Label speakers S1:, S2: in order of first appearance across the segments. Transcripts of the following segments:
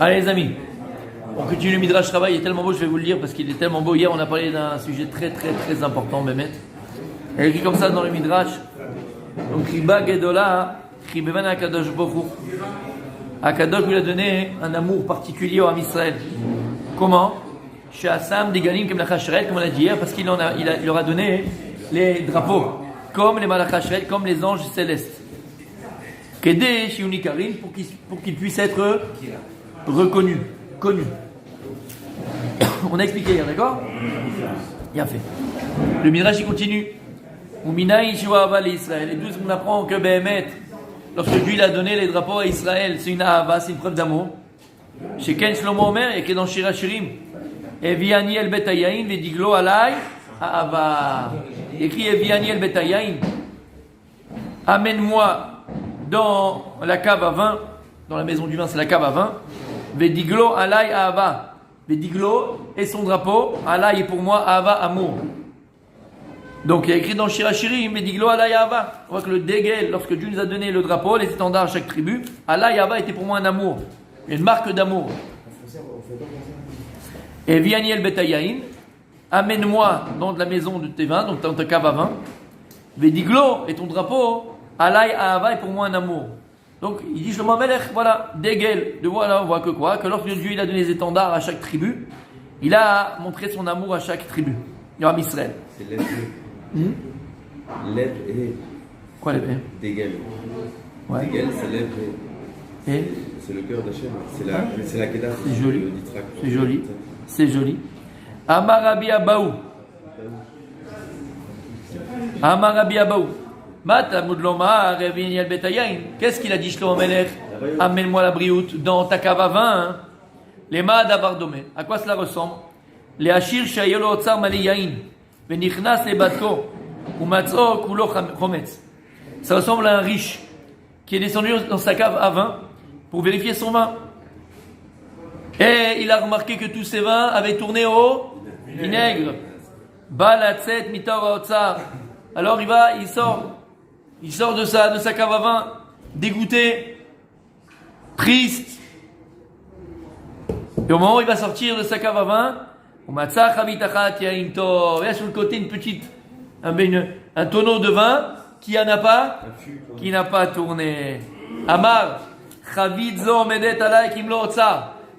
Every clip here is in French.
S1: Allez les amis, on continue le Midrash Travail, il est tellement beau, je vais vous le lire parce qu'il est tellement beau. Hier on a parlé d'un sujet très très très important, Bémet. Il est écrit comme ça dans le Midrash. Donc Riba Gedola, Ribevan Akadosh Bochou. Akadosh lui a donné un amour particulier au Ham Israël. Comment? Chez Assam, des Galim, comme la Chashret, comme on a dit hier, parce qu'il leur a donné les drapeaux, comme les Malachashret, comme les anges célestes. Kedé, Shiunikarim, pour qu'ils puissent être reconnus, connus. On a expliqué hier, d'accord? Bien fait. Le Midrash il continue. Uminaï Shiwahava l'Israël. Et d'où on apprend que Béhémet, lorsque Dieu il a donné les drapeaux à Israël, c'est une ahava, c'est une preuve d'amour. Chez Ken Shlomo Omer, et que dans Shir Hashirim, Eviani el betayayin, vediglo alay, ahava. Écrit Eviani el betayayin. Amène-moi dans la cave à vin, dans la maison du vin, c'est la cave à vin. Vediglo alay ahava. Vediglo et son drapeau, alay est pour moi, ahava, amour. Donc il y a écrit dans Shir Hashirim, Vediglo alay ahava. On voit que le dégel, lorsque Dieu nous a donné le drapeau, les étendards à chaque tribu, alay ahava était pour moi un amour, une marque d'amour. Et Viani el betayayin, amène-moi dans la maison de tes vins, donc dans ta cave à vin. Vediglo et ton drapeau, alay ahava est pour moi un amour. Donc il dit Shlomo Melech, voilà, dégel, de voilà, on voit que quoi? Que lorsque Dieu il a donné les étendards à chaque tribu, il a montré son amour à chaque tribu. Il y aura Israël.
S2: C'est l'aide. L'aide et.
S1: Quoi l'épée?
S2: Dégel.
S1: Ouais.
S2: Dégel, c'est l'aide et.
S1: Et
S2: c'est le cœur d'Hachem. C'est la Kedah.
S1: c'est joli. C'est joli. C'est joli. Amar Rabbi Abaou. Amar Rabbi Abaou. Qu'est-ce qu'il a dit Shlomo Melech? Amène-moi la brioute dans ta cave à vin. Les ma'ad avardomé. À quoi cela ressemble? Les hachir shayelo otsar mali yain. Venichnas le batko. Umatzo kulo chometz. Ça ressemble à un riche qui est descendu dans sa cave à vin pour vérifier son vin. Et il a remarqué que tous ses vins avaient tourné au vinaigre. Balatzet mitar otsar. Alors il sort de sa cave à vin, dégoûté, triste. Et au moment où il va sortir de sa cave à vin, il y a sur le côté un tonneau de vin qui n'a pas tourné. Amar,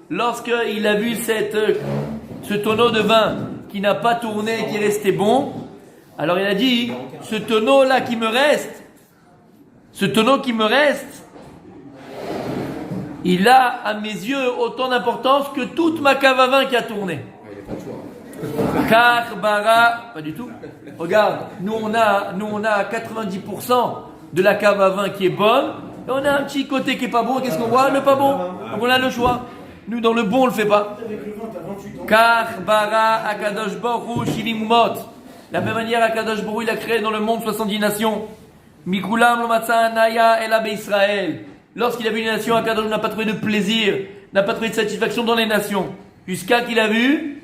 S1: lorsqu'il a vu ce tonneau de vin qui n'a pas tourné, qui est resté bon, alors il a dit, ce tonneau-là qui me reste, il a à mes yeux autant d'importance que toute ma cave à vin qui a tourné. Car bara, pas du tout. Regarde, nous on a 90% de la cave à vin qui est bonne, et on a un petit côté qui est pas bon. Qu'est-ce qu'on voit? Le pas bon. Donc on a le choix. Nous dans le bon on le fait pas. Car bara akadosh baruch shilimumot. La même manière akadosh baruch il a créé dans le monde 70 nations. Mikulam lo matza anaya ela beIsraël. Lorsqu'il a vu les nations, akadosh n'a pas trouvé de plaisir, n'a pas trouvé de satisfaction dans les nations, jusqu'à qu'il a vu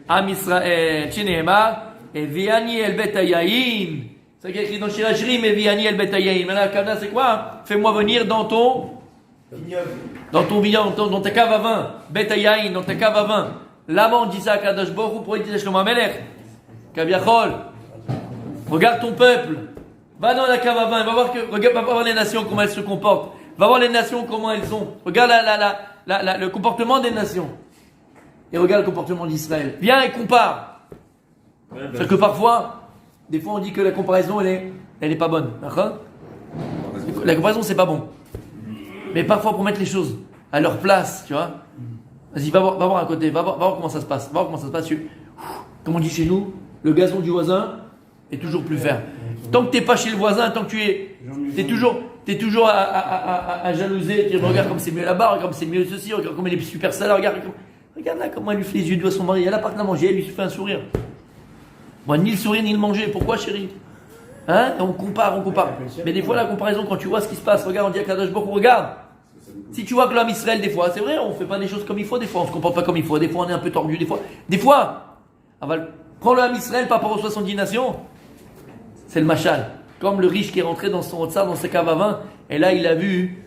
S1: Am Israël. Chenehemar Eviani el betayayin. C'est écrit dans Shir Hashirim, Eviani el betayayin. Maintenant, Kavna, c'est quoi? Fais-moi venir dans ton vignoble, dans ta cave à vin. Betayayin, dans ta cave à vin. Là-bas, on dit ça à Kadosh Baruch, pour dire Shlomo Melech. Kaviachol. Regarde ton peuple. Va dans la cave à vin. Va voir les nations, comment elles se comportent. Va voir les nations, comment elles sont. Regarde le comportement des nations. Et regarde le comportement d'Israël. Viens et compare. Parce que parfois, des fois on dit que la comparaison elle est pas bonne. D'accord? La comparaison c'est pas bon. Mais parfois pour mettre les choses à leur place, tu vois. Vas-y, va voir à côté, va voir comment ça se passe. Va voir comment ça se passe. Comme on dit chez nous, le gazon du voisin est toujours plus vert. Tant que t'es pas chez le voisin, tant que t'es toujours à jalouser, tu regardes comme c'est mieux là-bas, regarde comme c'est mieux ceci, regarde comme il est super sale, regarde là comment elle lui fait les yeux doux à son mari, elle a pas à manger, elle lui fait un sourire. Moi, ni le sourire ni le manger, pourquoi chérie? Hein? On compare. Mais des fois la comparaison, quand tu vois ce qui se passe, regarde, on dit à Kadosh Baruch, regarde. Si tu vois que l'homme Israël, des fois, c'est vrai, on fait pas des choses comme il faut, des fois on se comporte pas comme il faut, des fois on est un peu tordu, des fois, prends le Ham Israël par rapport aux 70 nations, c'est le machal. Comme le riche qui est rentré dans son otsar, dans sa cave à vin, et là il a vu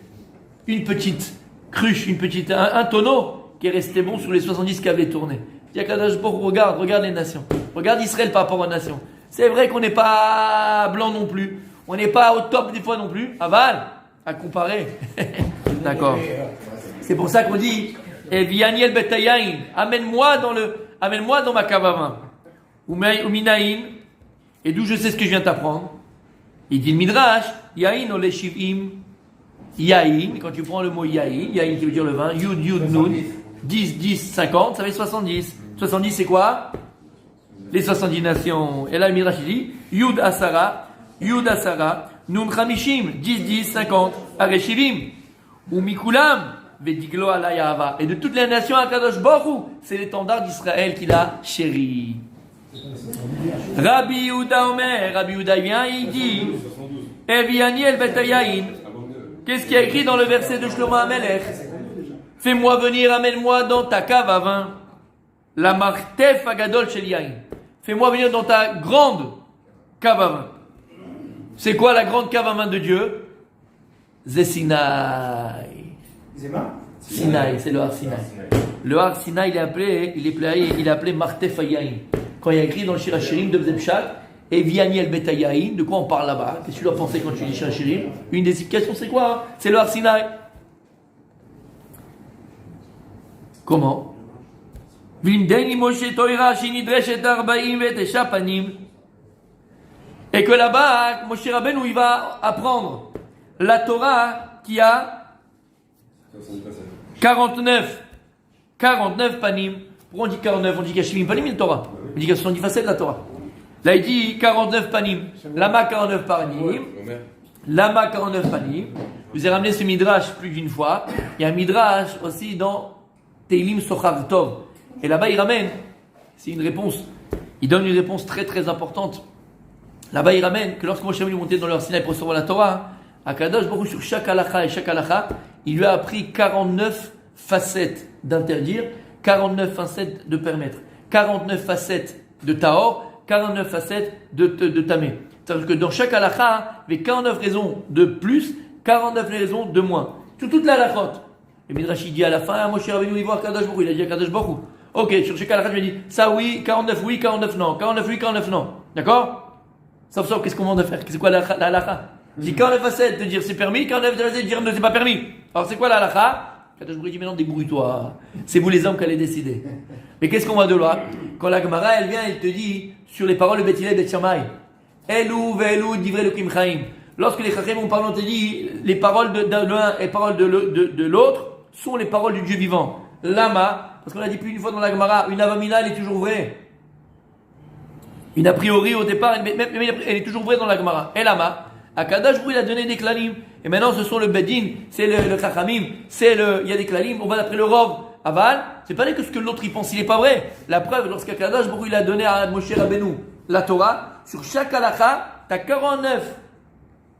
S1: une petite cruche, un tonneau qui est resté bon sur les 70 qui avaient tourné. Il y a Kadosh Baruch Hu, regarde les nations. Regarde Israël par rapport aux nations. C'est vrai qu'on n'est pas blanc non plus. On n'est pas au top des fois non plus. Aval, à comparer. D'accord. C'est pour ça qu'on dit, Vianiel Betayain, amène-moi dans ma cave à vin. Ou Minaïn, et d'où je sais ce que je viens t'apprendre. Il dit le Midrash, Yain ole shivim, Yain, quand tu prends le mot Yain, Yain qui veut dire le vin, Yud, Yud, Nun, 10, 50, ça fait 70. 70 c'est quoi? Les 70 nations. Et là le Midrash il dit, Yud Asara, Nun Chamishim, 10, 50, Areshivim, ou Mikulam, Vediglo Alayava. Et de toutes les nations, Akadosh Baruch Hu, c'est l'étendard d'Israël qu'il a chéri. Rabbi Yehuda Omer, Rabbi Yehuda vient, il dit, Evianiel Betayain. Qu'est-ce qu'il y a écrit dans le verset de Shlomo HaMelech? Fais-moi venir, amène-moi dans ta cave à vin. La martef agadol shel yain. Fais-moi venir dans ta grande cave à vin. C'est quoi la grande cave à vin de Dieu? C'est Sinaï. Sinaï, c'est le Har Sinaï. Le Har Sinaï, il est appelé martef yain. Quand il y a écrit dans le Shir HaShirim de Bzebshat, et Vianiel Betayain, de quoi on parle là-bas? Qu'est-ce que tu dois penser quand tu dis Shir HaShirim? Une des explications, c'est quoi? C'est le Har Sinaï. Comment? Et que là-bas, Moshe Rabbeinu, il va apprendre la Torah qui a 49 panim. Pourquoi on dit 49? On dit qu'il y a 70 panim, la Torah. On dit qu'il y a 70 facettes, la Torah. Là, il dit 49 panim. Lama 49 panim. Lama 49 panim. Je vous ai ramené ce midrash plus d'une fois. Il y a un midrash aussi dans Teilim Sochav Tov. Et là-bas, il ramène, c'est une réponse, il donne une réponse très très importante. Là-bas, il ramène que lorsque Moshe est monté dans leur Sinaï pour recevoir la Torah, à Kadosh Baruch Hu, sur chaque halakha et chaque halakha, il lui a appris 49 facettes d'interdire, 49 facettes de permettre, 49 facettes de tahor, 49 facettes de tamé. C'est-à-dire que dans chaque halakha, il y avait 49 raisons de plus, 49 raisons de moins. Sur toute la halachot. Et Midrash dit à la fin, Moshe Rabbeinu, il voit Kadosh Baruch Hu, il a dit à Kadosh Baruch Hu. Ok, sur chaque halakha, je lui ai dit, ça oui, 49 non, 49 oui, 49 non. D'accord? Sauf, qu'est-ce qu'on va faire? C'est quoi la halakha? Je dis 49 facettes de dire c'est permis, 49 facettes de dire ne c'est pas permis. Alors c'est quoi la halakha? Kadosh Baruch Hu dit, maintenant débrouille-toi. C'est vous les hommes qui allez décider. Mais qu'est-ce qu'on va de là? Quand la Gemara, elle vient, elle te dit, sur les paroles de Bet Hillel et Bet Shammai, Elou, Velou, Divrei Elokim Chaim. Lorsque les Chachem ont parlé, on te dit, les paroles de l'un et les paroles de l'autre sont les paroles du Dieu vivant. Lama, parce qu'on a dit plus une fois dans la Gemara, une avamina, elle est toujours vraie. Une a priori au départ, elle est toujours vraie dans la Gemara. Et lama, Akadosh Baruch Hu, il a donné des klalim. Et maintenant, ce sont le Bedin, c'est le Chachamim, il y a des klalim, on va d'après le Rov. Aval, c'est pas que ce que l'autre il pense, il n'est pas vrai. La preuve, lorsqu'Akadosh Baruch Hu, il a donné à Moshe Rabbeinu la Torah, sur chaque halakha, tu as 49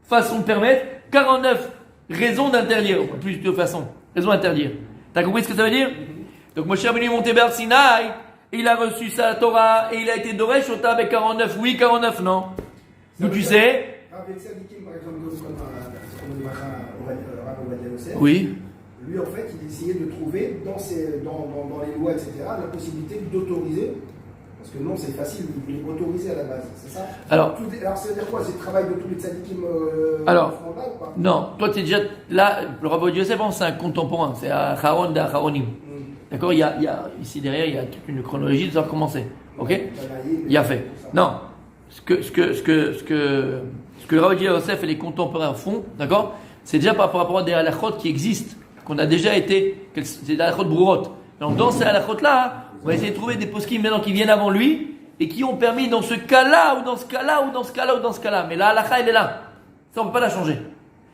S1: façons de permettre, 49 raisons d'interdire, plus de façons, raisons d'interdire. T'as compris ce que ça veut dire? Donc Moshe Rabbeinu est monté vers Sinaï, et il a reçu sa Torah, et il a été doré Shota avec 49 oui, 49 non. D'où tu sais? Oui.
S3: Lui, en fait, il essayait de trouver dans les lois, etc., la possibilité d'autoriser. Parce que non, c'est facile, il voulait autoriser à la base, c'est ça?
S1: Alors,
S3: ça veut dire quoi? C'est le travail de tous les tzadikim
S1: alors,
S3: frontales ou pas?
S1: Non, toi tu es déjà là, le Rav Yosef, c'est un contemporain, c'est Aharon d'Aharonim. D'accord, il y a ici derrière, il y a toute une chronologie de savoir comment c'est. Ok? Il y a fait. Non, ce que le Rav Yosef et les contemporains font, d'accord, c'est déjà par rapport à des halachot qui existent, qu'on a déjà été, c'est des halachot brourot. Donc dans ces halachot-là, on va essayer de trouver des poskim maintenant qui viennent avant lui et qui ont permis dans ce cas-là, ou dans ce cas-là, ou dans ce cas-là, ou dans ce cas-là. Mais la halakha, elle est là. Ça, on ne peut pas la changer.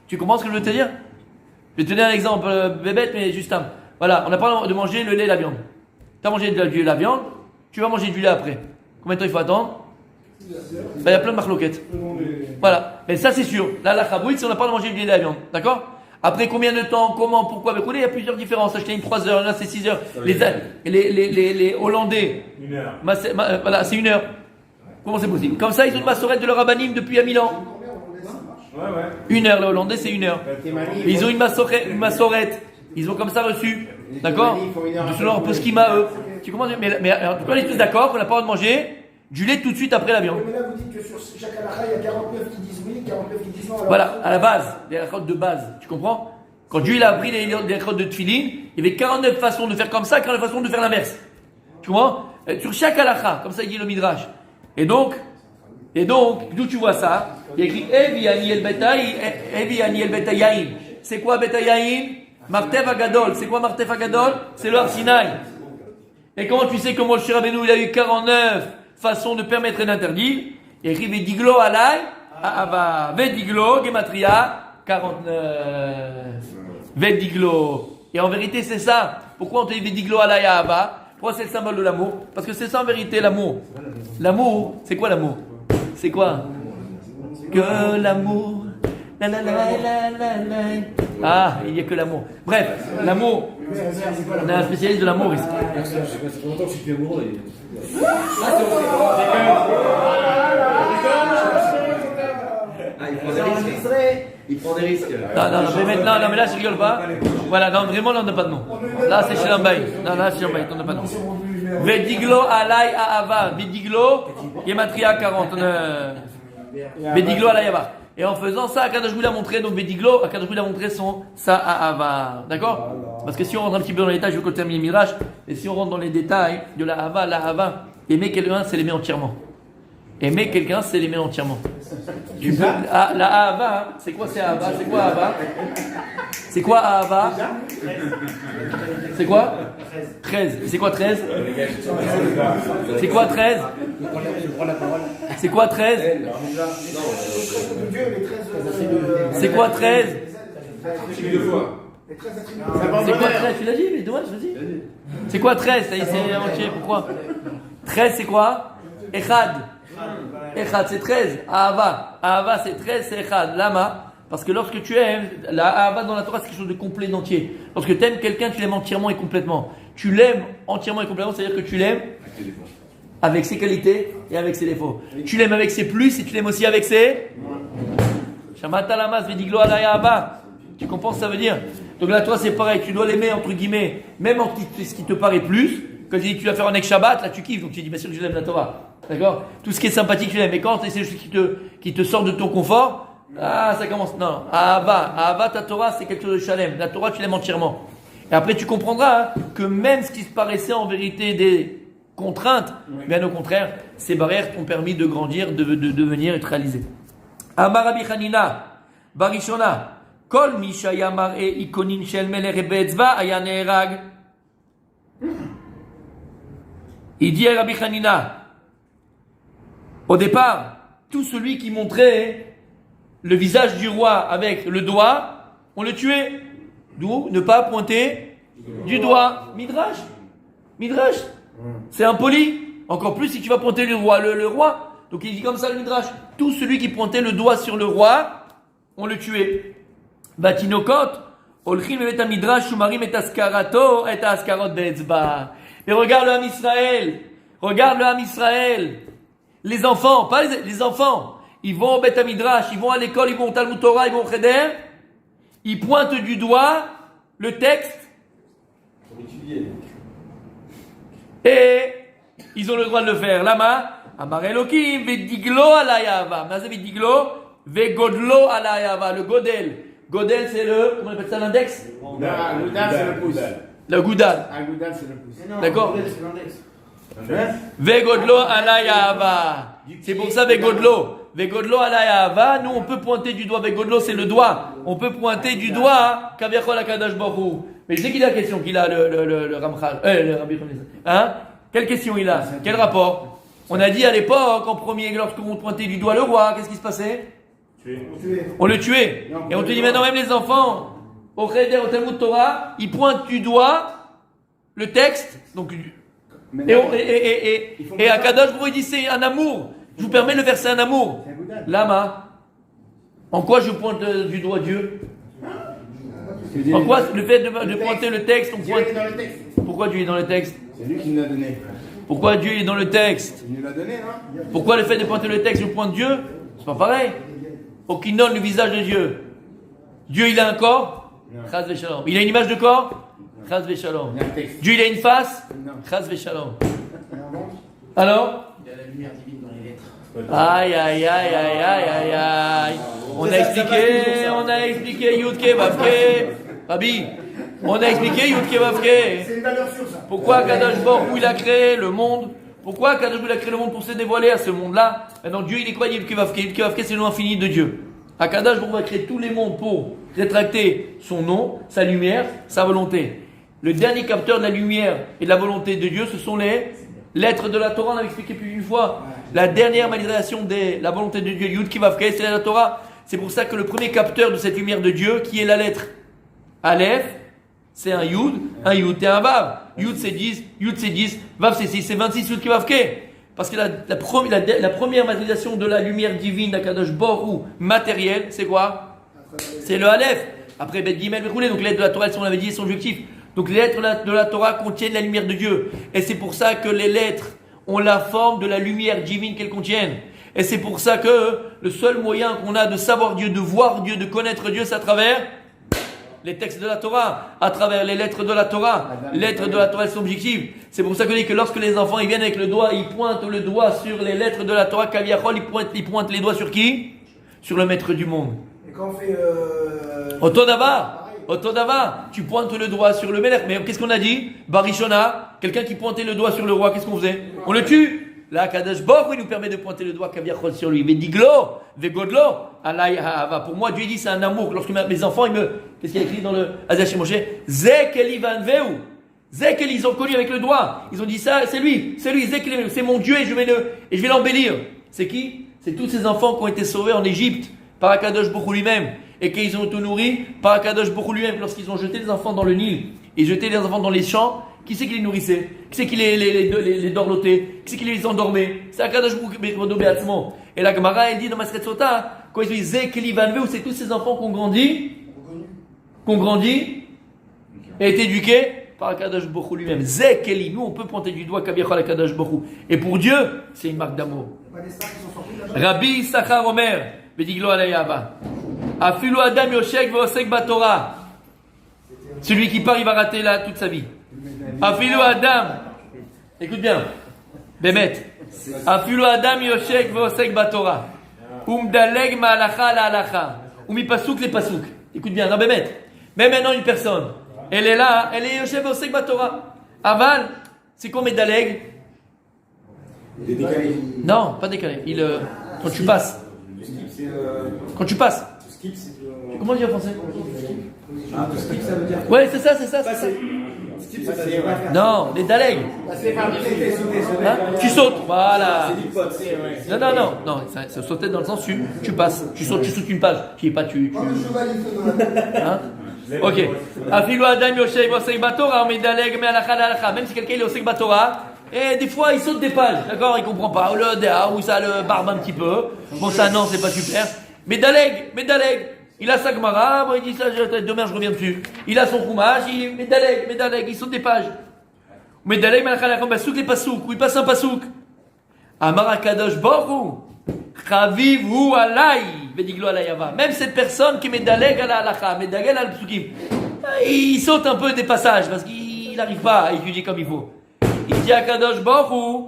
S1: Tu comprends ce que je veux te dire? Je vais te donner un exemple bébête, mais juste un. Voilà, on n'a pas le droit de manger le lait et la viande. Tu as mangé du lait et la viande, tu vas manger du lait après. Combien de temps il faut attendre? Il y a plein de marloquettes. Voilà, mais ça c'est sûr. La halakha brute, c'est on n'a pas le droit de manger du lait et la viande. D'accord? Après combien de temps, comment, pourquoi? Mais il y a plusieurs différences. Acheter une 3 heures, là c'est 6 heures. Les Hollandais,
S4: 1 heure.
S1: Voilà, c'est 1 heure. Comment c'est possible? Comme ça, ils ont une massorette de leur rabbanim depuis 1000 ans.
S4: Ouais.
S1: 1 heure, les Hollandais, c'est 1 heure. Ils ont une massorette. Ils ont comme ça reçu D'accord? Selon leur poskim-à eux. Tu comprends? Mais en tout cas, on est tous d'accord qu'on n'a pas le droit de manger du lait tout de suite après la viande.
S3: Mais là, vous dites que sur chaque halakha, il y a 49 qui disent oui, 49 qui disent non. Alors
S1: Voilà, à la base, les halakhot de base. Tu comprends? Quand Dieu il a appris les halakhot de tefillin, il y avait 49 façons de faire comme ça, 49 façons de faire l'inverse. Tu comprends? Sur chaque halakha, comme ça il dit le Midrash. Et donc, d'où tu vois ça? Il y a écrit Evi ani el betayayin. C'est quoi betayayin? Martev Agadol. C'est quoi Martev Agadol? C'est le Har Sinaï. Et comment tu sais que Moshe Rabbeinu il a eu 49 façons de permettre et d'interdire? Il y a écrit Vediglo alay ava. Vediglo, Gematria 49. Vediglo. Et en vérité c'est ça. Pourquoi on te dit Vediglo alay ava? Pourquoi c'est le symbole de l'amour? Parce que c'est ça en vérité l'amour. L'amour, c'est quoi l'amour? C'est quoi? Que l'amour. La la la la la la. Ah, il n'y a que l'amour. Bref, l'amour. On a un spécialiste de l'amour ici.
S2: Ça fait longtemps que je suis plus amoureux. Ah, il prend des risques. Il prend des risques.
S1: Non, mais là, je rigole pas. Voilà, non, vraiment, là, on n'a pas de nom. Là, c'est chez Lambaï. Non, là, chez Lambaï, on n'a pas de nom. Vediglo alay ava. Vediglo, Gematria 49. Vediglo alay ava. Et en faisant ça, Akadosh Hu l'a montré, donc Vediglo, Akadosh Hu l'a montré son Sa'ava. D'accord? Parce que si on rentre un petit peu dans les détails, je veux qu'on termine le Midrash, et si on rentre dans les détails de la Hava, aimer quelqu'un, c'est l'aimer entièrement. Aimer quelqu'un, c'est l'aimer entièrement. La Hava, c'est quoi c'est Hava? C'est quoi Hava? C'est quoi Hava? C'est quoi? 13. C'est quoi 13? C'est quoi 13? C'est quoi 13? C'est quoi 13? C'est quoi 13? Tu l'as dit, mais dommage, vas-y. C'est quoi 13? Ça y est, c'est entier, pourquoi? 13, c'est quoi? Echad. Echad, c'est 13. Ahava. Ahava, c'est 13, c'est Echad. Lama. Parce que lorsque tu aimes, la Ahava dans la Torah, c'est quelque chose de complet, d'entier. Lorsque tu aimes quelqu'un, tu l'aimes entièrement et complètement. Tu l'aimes entièrement et complètement, c'est-à-dire que tu l'aimes avec ses qualités et avec ses défauts. Tu l'aimes avec ses plus et tu l'aimes aussi avec ses... Shamata lamas vediglo alay ahava. Tu comprends ce que ça veut dire? Donc là, toi, c'est pareil. Tu dois l'aimer, entre guillemets, même en ce qui te paraît plus. Quand tu dis tu vas faire un ex Shabbat, là, tu kiffes. Donc tu dis, bien sûr que je l'aime la Torah. D'accord? Tout ce qui est sympathique, tu l'aimes. Mais quand c'est des choses qui te sortent de ton confort, ah, ça commence. Non. Ahava, ta Torah, c'est quelque chose de shalem. La Torah, tu l'aimes entièrement. Et après, tu comprendras que même ce qui se paraissait en vérité des contraintes, bien au contraire, ces barrières t'ont permis de grandir, de devenir et de réaliser. Amar Rabbi Hanina, Barishona, Kol Mishaya Mar'e Ikonin Shel Melech Be'etzva Aya Ne'erag. Il dit à Rabbi Hanina, au départ, tout celui qui montrait le visage du roi avec le doigt, on le tuait. D'où ne pas pointer du doigt. Midrash. C'est impoli. Encore plus si tu vas pointer le roi. Le roi. Donc il dit comme ça le Midrash. Tout celui qui pointait le doigt sur le roi, on le tuait. Batinokot. Olchim et Midrash Shumarim et Askarato et Askarot Be'etzba. Mais regarde le Ham Israël. Les enfants, pas les enfants. Ils vont au Beth Midrash, ils vont à l'école, ils vont au Talmud Torah, ils vont au Cheder. Ils pointent du doigt le texte et ils ont le droit de le faire. Lama, Amar Elokim, Vediglo alayava. Mazé Vediglo, Vegodlo alayava. Le Godel. Godel, c'est le, comment on appelle ça, l'index?
S4: Le Goudal, c'est le pouce.
S1: Le Goudal.
S4: Un Goudal, c'est le pouce.
S1: D'accord?
S3: C'est l'index.
S1: Vegodlo alayava. C'est pour ça Vegodlo. Vegodlo alayava. Nous, on peut pointer du doigt. Vegodlo, c'est le doigt. On peut pointer du doigt. Kaviachol Akadosh Baruch Hu. Mais je sais qu'il a la question qu'il a, le Ramchal. Le Rabbi Hanina. Hein? Quelle question il a? Quel rapport? On a dit à l'époque, en premier, lorsqu'on pointait du doigt le roi, qu'est-ce qui se passait? On le tuait. Et on te dit maintenant, même les enfants, au Cheder, au Talmud Torah, ils pointent du doigt le texte. Donc, et Akadosh Baruch Hu dit c'est un amour. Je vous permets de le faire, c'est un amour. Lama. En quoi je pointe du doigt Dieu? En quoi le fait de pointer le texte, on pointe.
S4: Dieu est dans le texte.
S1: Pourquoi Dieu est dans le texte?
S4: C'est lui qui nous l'a donné.
S1: Pourquoi Dieu est dans le texte?
S4: Il nous l'a donné, non?
S1: Pourquoi le fait de pointer le texte, je pointe Dieu? C'est pas pareil. Aucun donne le visage de Dieu. Dieu, il a un corps? Il a une image de corps? Chaz v'shalom.
S4: Il y a un texte.
S1: Dieu il a une face?
S4: Non.
S1: Chaz v'shalom. Alors?
S3: Il y a la lumière divine dans les lettres.
S1: Aïe, aïe, aïe, aïe, aïe, aïe, aïe. On a expliqué Yudke Vavke. Rabbi, on a expliqué Yudke Vavke.
S3: C'est une valeur sûre, ça.
S1: Pourquoi Kadosh Baruch Hu, il a créé le monde? Pourquoi Kadosh Baruch Hu, il a créé le monde pour se dévoiler à ce monde-là? Maintenant, Dieu, il est quoi? Yudke Vavke. Yudke Vavke, c'est le nom infini de Dieu. Kadosh Baruch Hu va créer tous les mondes pour rétracter son nom, sa lumière, sa volonté. Le dernier capteur de la lumière et de la volonté de Dieu, ce sont les lettres de la Torah. On avait expliqué plus d'une fois. La dernière manifestation de la volonté de Dieu, Yud Kivavke, c'est la Torah. C'est pour ça que le premier capteur de cette lumière de Dieu, qui est la lettre Aleph, c'est un Yud et un Vav. Yud c'est 10, Vav c'est 6, c'est 26 Yud Kivavke. Parce que la première manifestation de la lumière divine d'Akadosh Baruch Hu matérielle, c'est quoi? C'est le Aleph. Après Bet Gimel Bechoulé, donc les lettres de la Torah, on l'avait dit, sont objectifs. Donc les lettres de la Torah contiennent la lumière de Dieu. Et c'est pour ça que les lettres ont la forme de la lumière divine qu'elles contiennent. Et c'est pour ça que le seul moyen qu'on a de savoir Dieu, de voir Dieu, de connaître Dieu, c'est à travers les textes de la Torah, à travers les lettres de la Torah. Les lettres de la Torah, elles sont objectives. C'est pour ça que je dis que lorsque les enfants ils viennent avec le doigt, ils pointent le doigt sur les lettres de la Torah, Kaviachol, ils pointent les doigts sur qui? Sur le maître du monde.
S3: Et quand on fait.
S1: Otodava, tu pointes le doigt sur le Melech. Mais qu'est-ce qu'on a dit? Barishona, quelqu'un qui pointait le doigt sur le roi, qu'est-ce qu'on faisait? On le tue. Là, Kadosh Baruch Hu, il nous permet de pointer le doigt Kaviachol sur lui. Vediglo, vegodlo, alay ha'ava. Pour moi, Dieu dit c'est un amour. Lorsque mes enfants, qu'est-ce qu'il y a écrit dans le Azaché Moshe? Zekeli vanveu. Zekeli, ils ont connu avec le doigt. Ils ont dit ça, c'est lui, Zekeli, c'est mon Dieu et je vais l'embellir. C'est qui? C'est tous ces enfants qui ont été sauvés en Égypte par Akadosh Baruch Hu lui-même. Et qu'ils ont été nourris par Akadosh Baruch Hu lui-même. Lorsqu'ils ont jeté les enfants dans le Nil, et jeté les enfants dans les champs, qui c'est qui les nourrissait? Qui c'est qui les dorlotait? Qui c'est qui les endormait? C'est Akadosh Baruch Hu. Et la Gemara, elle dit dans Maseret Sota, quand ils disent Zekeli vanveu, c'est tous ces enfants qui ont grandi, et été éduqués par Akadosh Baruch Hu lui-même. Zekeli, nous on peut pointer du doigt Kaviachol Akadosh Baruch Hu. Et pour Dieu, c'est une marque d'amour. Rabbi Sachar Omer, Bediglo Alayava. Afilu Adam Yoshek Veosek Batora. Celui qui part, il va rater là toute sa vie. Afilu Adam. Écoute bien. Bémet. Afilu Adam Yoshek Veosek Batora. Umdaleg Ma'alacha la Alacha. Umi Pasuk les Pasuk. Écoute bien. Non, Bémet. Mais maintenant, une personne. Elle est là. Elle est Yoshek Veosek Batora. Aval. C'est quoi Medaleg?
S2: Il est décalé.
S1: Non, pas décalé. Quand tu passes. Quand tu passes.
S2: Skip, c'est
S1: Comment dire en français?
S2: Ah, skip, ça veut dire.
S1: Ouais, c'est ça.
S2: Skip, ça veut dire.
S1: Non, les Daleg. Hein? Tu sautes, voilà.
S2: C'est du pote.
S1: Non, ça sauter dans le sens tu passes. Tu sautes une page. Qui est pas tu. Hein? Ok. Afilu Adam Yoshei Vosek Batora, mais Daleg, mais Alacha Alacha. Même si quelqu'un est Osek Batora, et des fois il saute des pages, d'accord? Il comprend pas. Ou ça le barbe un petit peu. Bon, ça non, c'est pas super. Mais Daleg. Il a sa Gemara, bon, il dit ça, demain je reviens dessus. Il a son Chumash, mais Daleg, il saute des pages. Mais Daleg, souk les pasouk, où il passe un pasouk. Amar Akadosh Baruch Hu, Chaviv hu alay, vediglo alayava. Même cette personne qui met Daleg à la halacha, met Daleg à la psukim, il saute un peu des passages parce qu'il n'arrive pas à étudier comme il faut. Il dit Akadosh Baruch Hu,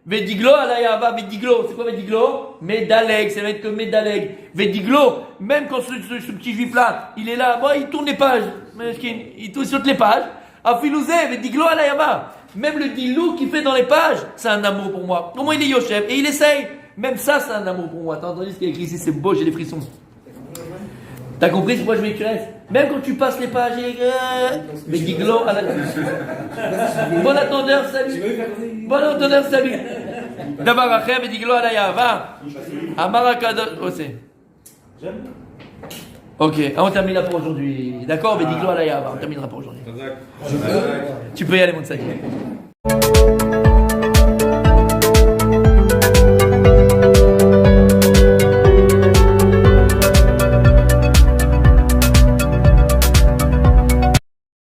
S1: Vediglo alayava, Vediglo, c'est quoi Vediglo? Medaleg, c'est mettre que Medaleg. Vediglo, même quand ce petit juif là, il est là, bon, il tourne les pages, il saute les pages. Afilouze, Vediglo alayava. Même le dilou qu'il fait dans les pages, c'est un amour pour moi. Au moins il est Yosef et il essaye. Même ça, c'est un amour pour moi. T'as entendu ce qu'il y a écrit ici? C'est beau, j'ai des frissons. T'as compris pourquoi je m'éclaire? Même quand tu passes les pages, Vediglo alayava. Bon attendeur, salut. Davar acher, Vediglo alayava. Amarakada. Oh, c'est. Ok, on termine là pour aujourd'hui. D'accord, Vediglo alayava. On terminera pour aujourd'hui. Tu peux y aller, mon sac.